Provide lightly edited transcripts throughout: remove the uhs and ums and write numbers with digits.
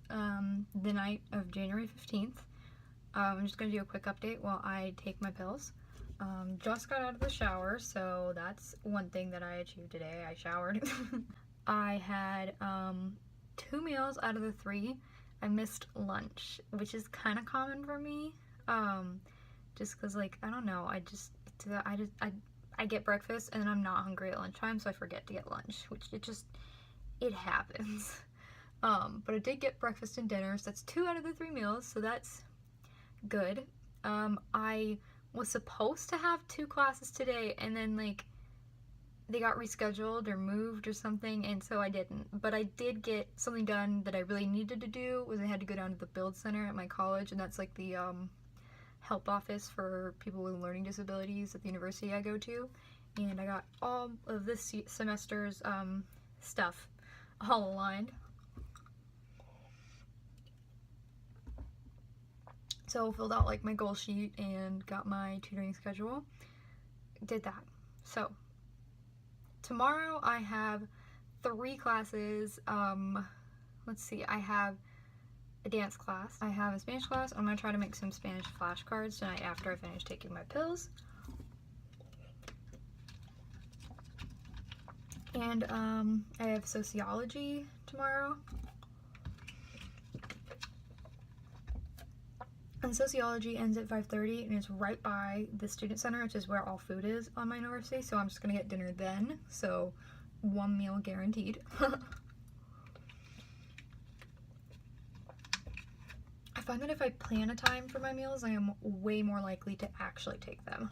the night of January 15th. I'm just going to do a quick update while I take my pills. Just got out of the shower, so that's one thing that I achieved today. I showered. I had 2 meals out of the 3. I missed lunch, which is kind of common for me. Just because, like, I don't know, I get breakfast and then I'm not hungry at lunchtime, so I forget to get lunch, which it happens. But I did get breakfast and dinner, so that's 2 out of the 3 meals, so that's good. I was supposed to have 2 classes today, and then, like, they got rescheduled or moved or something, and so I didn't. But I did get something done that I really needed to do, was I had to go down to the Build Center at my college, and that's like the help office for people with learning disabilities at the university I go to. And I got all of this semester's stuff all aligned. So filled out like my goal sheet and got my tutoring schedule. Did that. So tomorrow I have 3 classes. Let's see, I have a dance class, I have a Spanish class. I'm gonna try to make some Spanish flashcards tonight after I finish taking my pills. And I have sociology tomorrow. And sociology ends at 5:30 and it's right by the student center, which is where all food is on my university, so I'm just gonna get dinner then, so 1 meal guaranteed. I find that if I plan a time for my meals, I am way more likely to actually take them.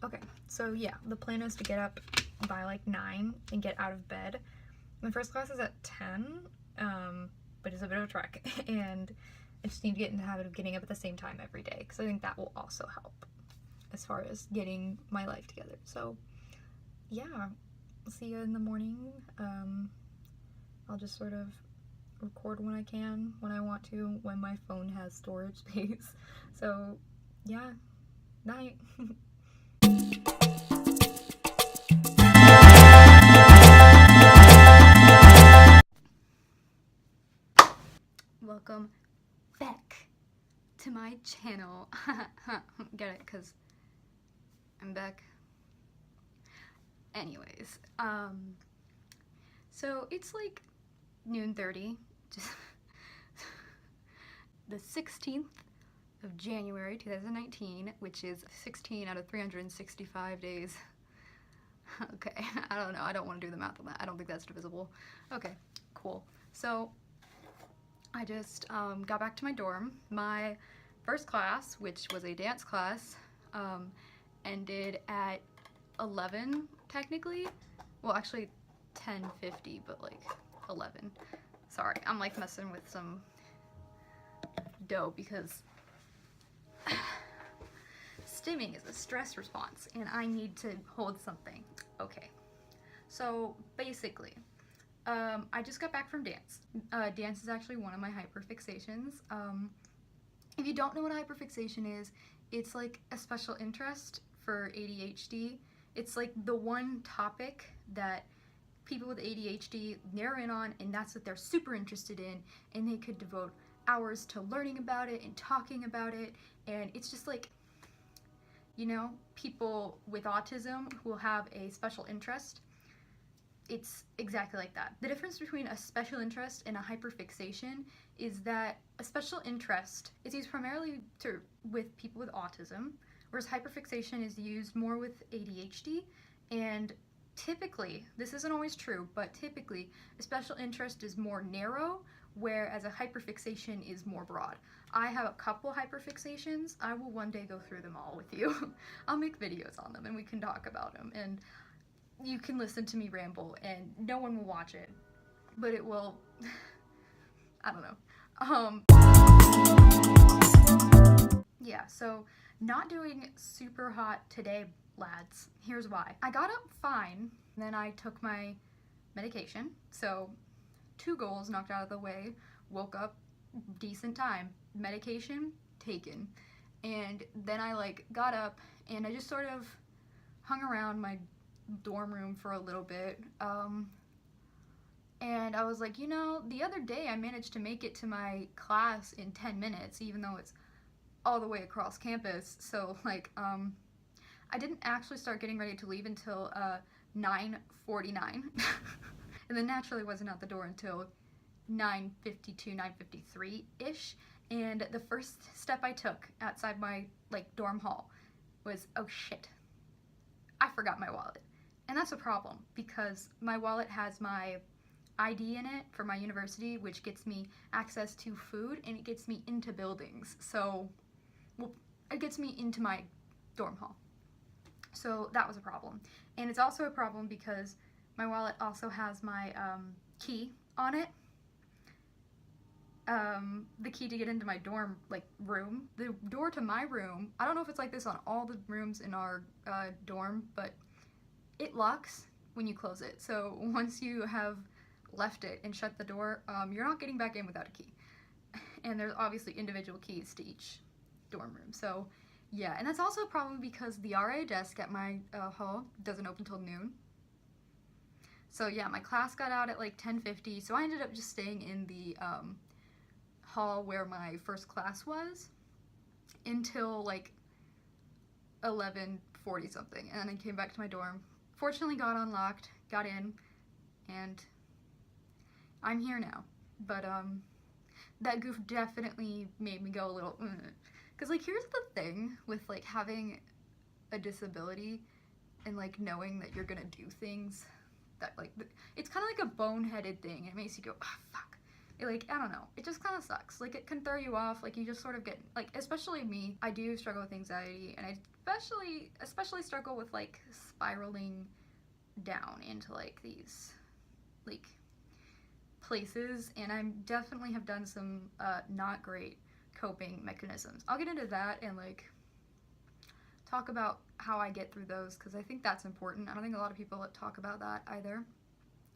Okay, so yeah, the plan is to get up by like 9 and get out of bed. My first class is at 10, but it's a bit of a trek, and I just need to get in the habit of getting up at the same time every day, because I think that will also help as far as getting my life together. So yeah, I'll see you in the morning. I'll just sort of record when I can, when I want to, when my phone has storage space. So yeah, night. Welcome back to my channel. Get it? Because I'm back. Anyways, so it's like noon 30, just the 16th of January 2019, which is 16 out of 365 days. Okay, I don't know, I don't want to do the math on that. I don't think that's divisible. Okay, cool. So I just got back to my dorm. My first class, which was a dance class, ended at 11 technically. Well, actually 10:50, but like 11. Sorry, I'm like messing with some dough because stimming is a stress response and I need to hold something. Okay, so basically I just got back from dance. Dance is actually one of my hyperfixations. If you don't know what a hyperfixation is, it's like a special interest for ADHD. It's like the one topic that people with ADHD narrow in on, and that's what they're super interested in, and they could devote hours to learning about it and talking about it. And it's just like, you know, people with autism who will have a special interest, it's exactly like that. The difference between a special interest and a hyperfixation is that a special interest is used primarily with people with autism, whereas hyperfixation is used more with ADHD. And typically, this isn't always true, but typically a special interest is more narrow, whereas a hyperfixation is more broad. I have a couple hyperfixations. I will one day go through them all with you. I'll make videos on them and we can talk about them, and you can listen to me ramble and no one will watch it, but it will, I don't know. Yeah, so not doing super hot today, lads. Here's why. I got up fine, then I took my medication, so 2 goals knocked out of the way. Woke up decent time, medication taken, and then I like got up and I just sort of hung around my dorm room for a little bit. And I was like, you know, the other day I managed to make it to my class in 10 minutes, even though it's all the way across campus. So, like, I didn't actually start getting ready to leave until 9:49. And then naturally wasn't out the door until 9:52, 9:53-ish. And the first step I took outside my, like, dorm hall was, oh shit, I forgot my wallet. And that's a problem, because my wallet has my ID in it for my university, which gets me access to food, and it gets me into buildings. So, well, it gets me into my dorm hall. So that was a problem. And it's also a problem because my wallet also has my key on it. The key to get into my dorm, like, room. The door to my room, I don't know if it's like this on all the rooms in our dorm, but it locks when you close it. So once you have left it and shut the door, you're not getting back in without a key. And there's obviously individual keys to each dorm room. So yeah, and that's also a problem because the RA desk at my hall doesn't open till noon. So yeah, my class got out at like 10:50, so I ended up just staying in the hall where my first class was until like 11:40 something, and then I came back to my dorm. Fortunately got unlocked, got in, and I'm here now. But that goof definitely made me go a little because like, here's the thing with like having a disability and like knowing that you're gonna do things that like, it's kind of like a boneheaded thing. It makes you go, oh fuck. It, like, I don't know, it just kind of sucks. Like, it can throw you off. Like, you just sort of get, like, especially me, I do struggle with anxiety, and I especially struggle with like spiraling down into like these like places, and I definitely have done some not great coping mechanisms. I'll get into that and like talk about how I get through those, because I think that's important. I don't think a lot of people talk about that either.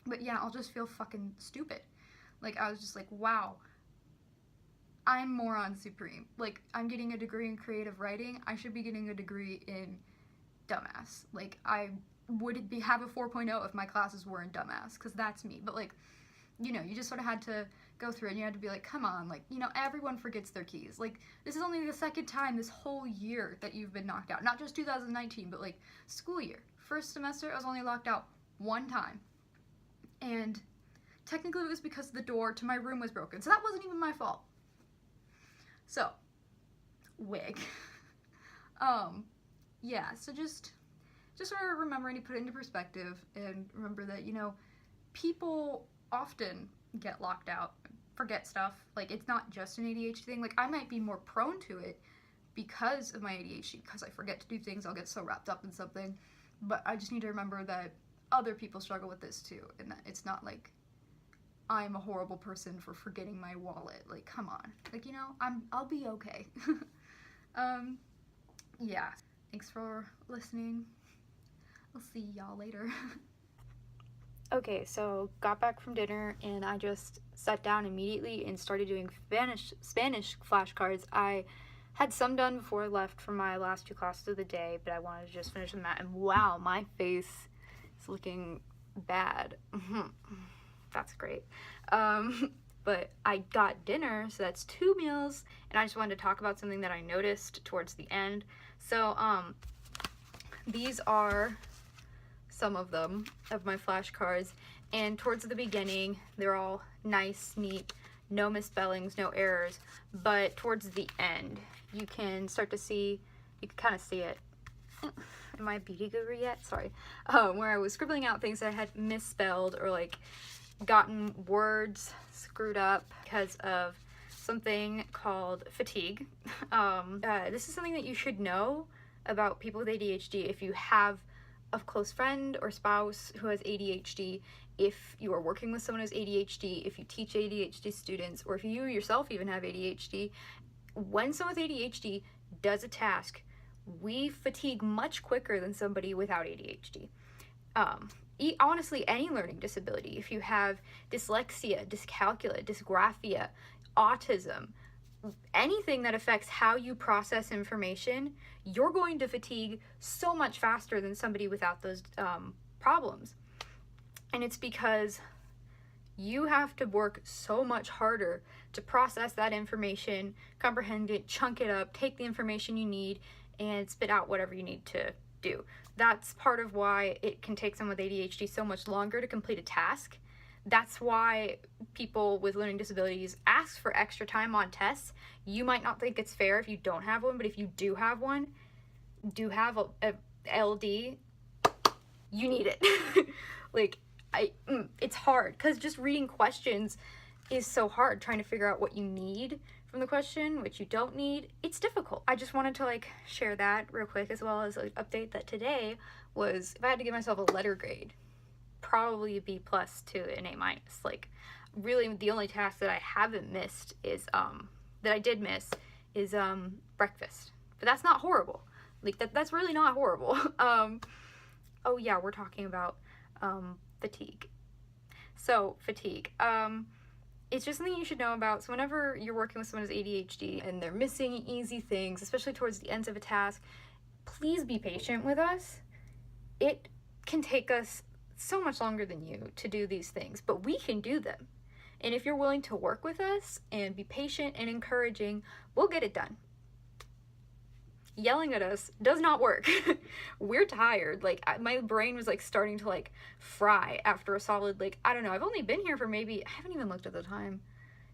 But yeah, I'll just feel fucking stupid. Like, I was just like, wow, I'm moron supreme. Like, I'm getting a degree in creative writing. I should be getting a degree in dumbass. Like, I would have a 4.0 if my classes were in dumbass, because that's me. But like, you know, you just sort of had to go through it, and you had to be like, come on, like, you know, everyone forgets their keys. Like, this is only the second time this whole year that you've been knocked out. Not just 2019, but like school year. First semester, I was only locked out one time. And technically it was because the door to my room was broken, so that wasn't even my fault. So, wig. Yeah, so just sort of remembering to put it into perspective and remember that, you know, people often get locked out, forget stuff. Like, it's not just an ADHD thing. Like, I might be more prone to it because of my ADHD, because I forget to do things. I'll get so wrapped up in something. But I just need to remember that other people struggle with this too, and that it's not like I'm a horrible person for forgetting my wallet. Like, come on. Like, you know, I'll be okay. Yeah. Thanks for listening. I'll see y'all later. Okay, so got back from dinner and I just sat down immediately and started doing Spanish flashcards. I had some done before I left for my last two classes of the day, but I wanted to just finish them that. And wow, my face is looking bad. That's great. But I got dinner, so that's 2 meals, and I just wanted to talk about something that I noticed towards the end. So, these are some of them, of my flashcards, and towards the beginning, they're all nice, neat, no misspellings, no errors, but towards the end, you can start to see, you can kind of see it. Am I a beauty guru yet? Sorry. Where I was scribbling out things that I had misspelled or like gotten words screwed up because of something called fatigue. This is something that you should know about people with ADHD if you have a close friend or spouse who has ADHD, if you are working with someone who has ADHD, if you teach ADHD students, or if you yourself even have ADHD. When someone with ADHD does a task, we fatigue much quicker than somebody without ADHD. Honestly, any learning disability, if you have dyslexia, dyscalculia, dysgraphia, autism, anything that affects how you process information, you're going to fatigue so much faster than somebody without those problems. And it's because you have to work so much harder to process that information, comprehend it, chunk it up, take the information you need, and spit out whatever you need to do. That's part of why it can take someone with ADHD so much longer to complete a task. That's why people with learning disabilities ask for extra time on tests. You might not think it's fair if you don't have one, but if you do have one, do have a LD, you need it. Like, it's hard, because just reading questions is so hard, trying to figure out what you need from the question, which you don't need. It's difficult. I just wanted to like share that real quick, as well as like update that today was, if I had to give myself a letter grade, probably a B+ to an A-. Like, really the only task that I haven't missed is that I did miss is breakfast, but that's not horrible. Like, that's really not horrible. Oh yeah, we're talking about fatigue. So fatigue, it's just something you should know about. So whenever you're working with someone who's ADHD and they're missing easy things, especially towards the ends of a task, please be patient with us. It can take us so much longer than you to do these things, but we can do them. And if you're willing to work with us and be patient and encouraging, we'll get it done. Yelling at us does not work. We're tired. Like, my brain was like starting to like fry after a solid, like, I don't know, I've only been here for maybe, I haven't even looked at the time.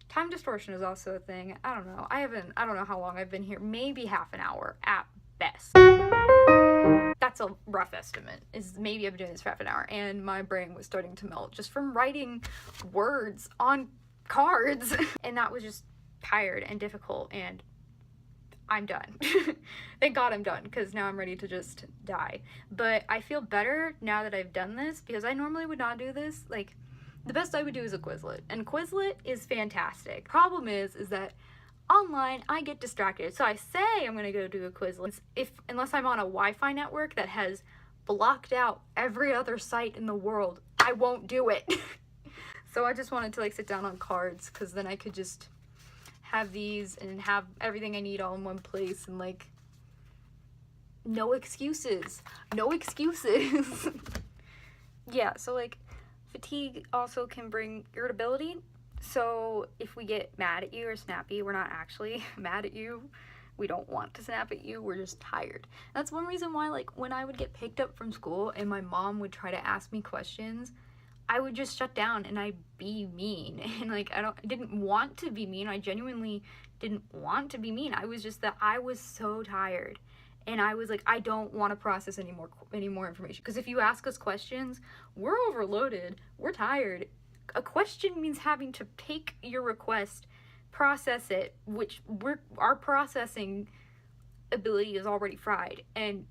Time distortion is also a thing. I don't know. I don't know how long I've been here. Maybe half an hour at best. That's a rough estimate. Is maybe I've been doing this for half an hour, and my brain was starting to melt just from writing words on cards. And that was just tired and difficult, and I'm done. Thank God I'm done, because now I'm ready to just die. But I feel better now that I've done this, because I normally would not do this. Like, the best I would do is a Quizlet, and Quizlet is fantastic. Problem is that online I get distracted. So I say I'm gonna go do a Quizlet, unless I'm on a Wi-Fi network that has blocked out every other site in the world, I won't do it. So I just wanted to like sit down on cards, because then I could just have these and have everything I need all in one place, and like, no excuses. Yeah, so like, fatigue also can bring irritability. So if we get mad at you or snappy, we're not actually mad at you. We don't want to snap at you, we're just tired. That's one reason why, like, when I would get picked up from school and my mom would try to ask me questions, I would just shut down and I'd be mean. And like, I didn't want to be mean. I genuinely didn't want to be mean. I was just that I was so tired. And I was like, I don't want to process any more information. Because if you ask us questions, we're overloaded, we're tired. A question means having to take your request, process it, which our processing ability is already fried, and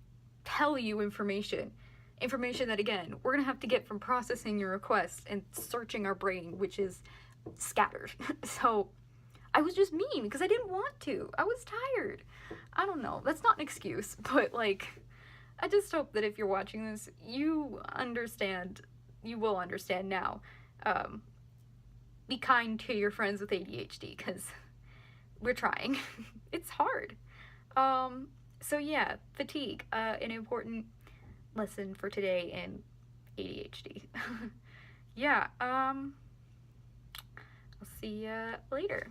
tell you information that, again, we're gonna have to get from processing your request and searching our brain, which is scattered. So I was just mean because I didn't want to. I was tired. I don't know, that's not an excuse, but like, I just hope that if you're watching this, you will understand now. Be kind to your friends with ADHD, because we're trying. It's hard. So yeah, fatigue, an important lesson for today in ADHD. Yeah, I'll see ya later.